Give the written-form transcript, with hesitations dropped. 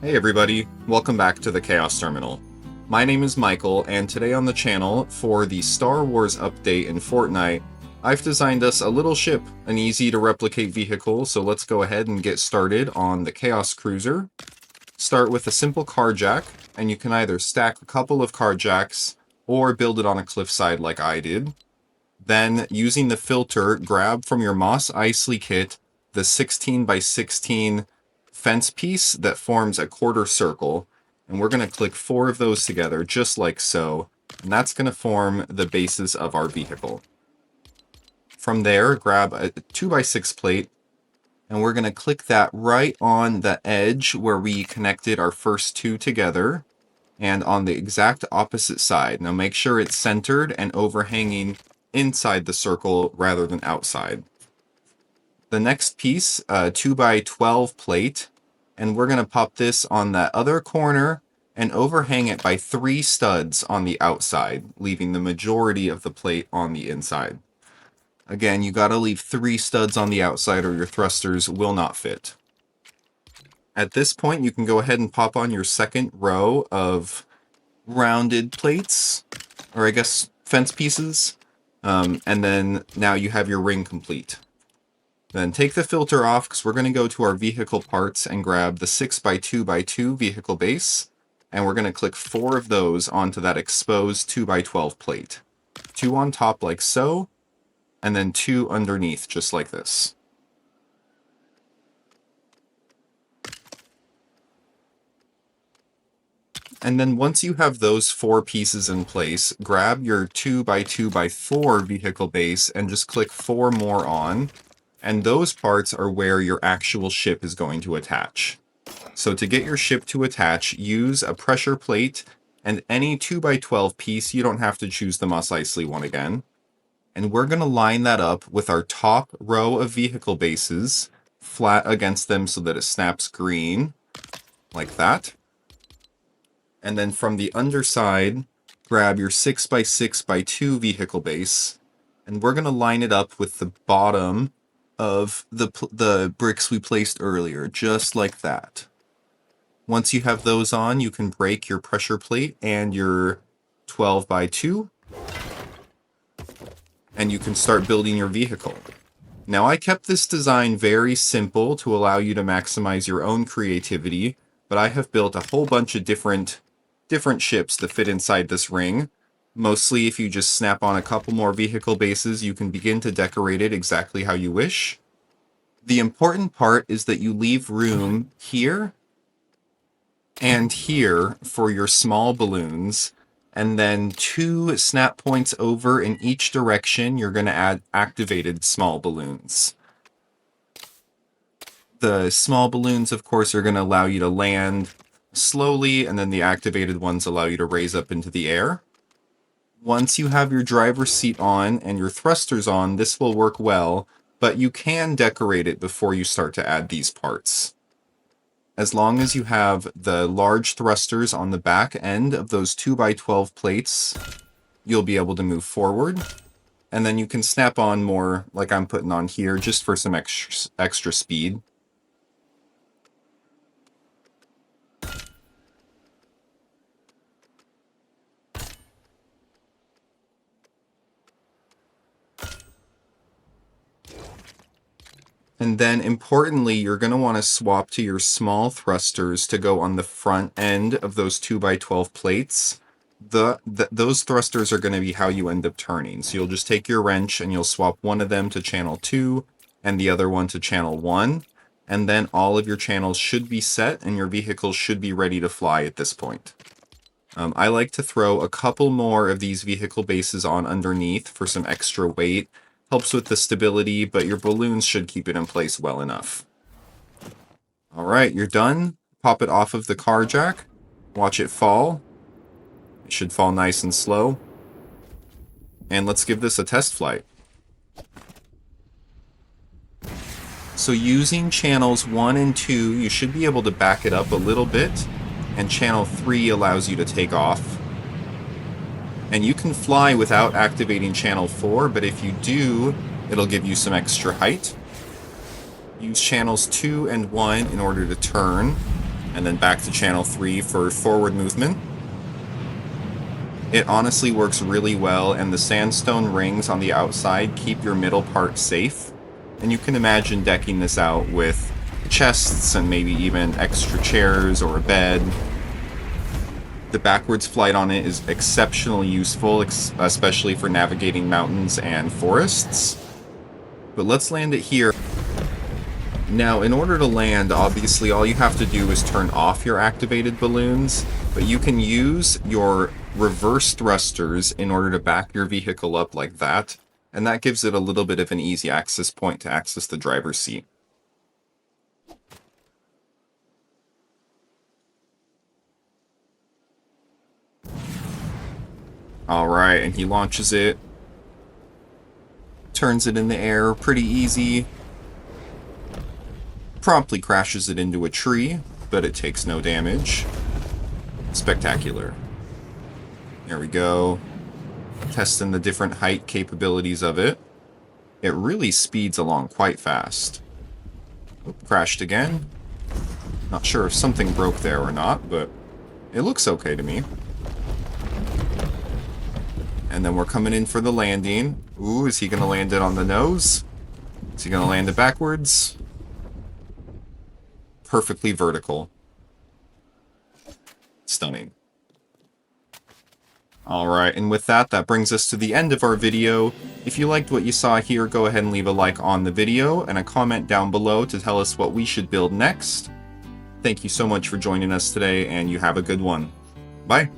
Hey everybody, welcome back to the Chaos Terminal. My name is Michael, and today on the channel, for the Star Wars update in Fortnite, I've designed us a little ship, an easy to replicate vehicle, so let's go ahead and get started on the Chaos Cruiser. Start with a simple car jack, and you can either stack a couple of car jacks, or build it on a cliffside like I did. Then, using the filter, grab from your Mos Eisley kit the 16 by 16 fence piece that forms a quarter circle, and we're going to click 4 of those together just like so, and that's going to form the basis of our vehicle. From there, grab a 2x6 plate, and we're going to click that right on the edge where we connected our first two together, and on the exact opposite side. Now make sure it's centered and overhanging inside the circle rather than outside. The next piece, a 2x12 plate, and we're going to pop this on that other corner and overhang it by 3 studs on the outside, leaving the majority of the plate on the inside. Again, you got to leave 3 studs on the outside or your thrusters will not fit. At this point, you can go ahead and pop on your second row of rounded plates, or I guess fence pieces, and then now you have your ring complete. Then take the filter off because we're going to go to our vehicle parts and grab the 6x2x2 vehicle base, and we're going to click 4 of those onto that exposed 2x12 plate. 2 on top like so, and then 2 underneath just like this. And then once you have those 4 pieces in place, grab your 2x2x4 vehicle base and just click 4 more on. And those parts are where your actual ship is going to attach. So to get your ship to attach, use a pressure plate and any 2x12 piece. You don't have to choose the Mos Eisley one again. And we're going to line that up with our top row of vehicle bases, flat against them so that it snaps green, like that. And then from the underside, grab your 6x6x2 vehicle base, and we're going to line it up with the bottom of the bricks we placed earlier, just like that. Once you have those on, you can break your pressure plate and your 12x2, and you can start building your vehicle. Now, I kept this design very simple to allow you to maximize your own creativity, but I have built a whole bunch of different ships that fit inside this ring. Mostly, if you just snap on a couple more vehicle bases, you can begin to decorate it exactly how you wish. The important part is that you leave room here and here for your small balloons, and then 2 snap points over in each direction, you're going to add activated small balloons. The small balloons, of course, are going to allow you to land slowly, and then the activated ones allow you to raise up into the air. Once you have your driver's seat on and your thrusters on, this will work well, but you can decorate it before you start to add these parts. As long as you have the large thrusters on the back end of those 2x12 plates, you'll be able to move forward. And then you can snap on more, like I'm putting on here, just for some extra speed. And then, importantly, you're going to want to swap to your small thrusters to go on the front end of those 2x12 plates. Those thrusters are going to be how you end up turning. So you'll just take your wrench and you'll swap one of them to channel 2 and the other one to channel 1. And then all of your channels should be set and your vehicle should be ready to fly at this point. I like to throw a couple more of these vehicle bases on underneath for some extra weight. Helps with the stability, but your balloons should keep it in place well enough. Alright, you're done. Pop it off of the car jack. Watch it fall. It should fall nice and slow. And let's give this a test flight. So using channels 1 and 2, you should be able to back it up a little bit, and channel 3 allows you to take off. And you can fly without activating channel 4, but if you do, it'll give you some extra height. Use channels 2 and 1 in order to turn. and then back to channel 3 for forward movement. It honestly works really well, and the sandstone rings on the outside keep your middle part safe. And you can imagine decking this out with chests and maybe even extra chairs or a bed. The backwards flight on it is exceptionally useful, especially for navigating mountains and forests. But let's land it here. Now, in order to land, obviously all you have to do is turn off your activated balloons, but you can use your reverse thrusters in order to back your vehicle up like that, and that gives it a little bit of an easy access point to access the driver's seat. Alright, and he launches it, turns it in the air pretty easy, promptly crashes it into a tree, but it takes no damage. Spectacular. There we go. Testing the different height capabilities of it. It really speeds along quite fast. Oop, crashed again. Not sure if something broke there or not, but it looks okay to me. And then we're coming in for the landing. Ooh, is he going to land it on the nose? Is he going to land it backwards? Perfectly vertical. Stunning. Alright, and with that, that brings us to the end of our video. If you liked what you saw here, go ahead and leave a like on the video and a comment down below to tell us what we should build next. Thank you so much for joining us today, and you have a good one. Bye!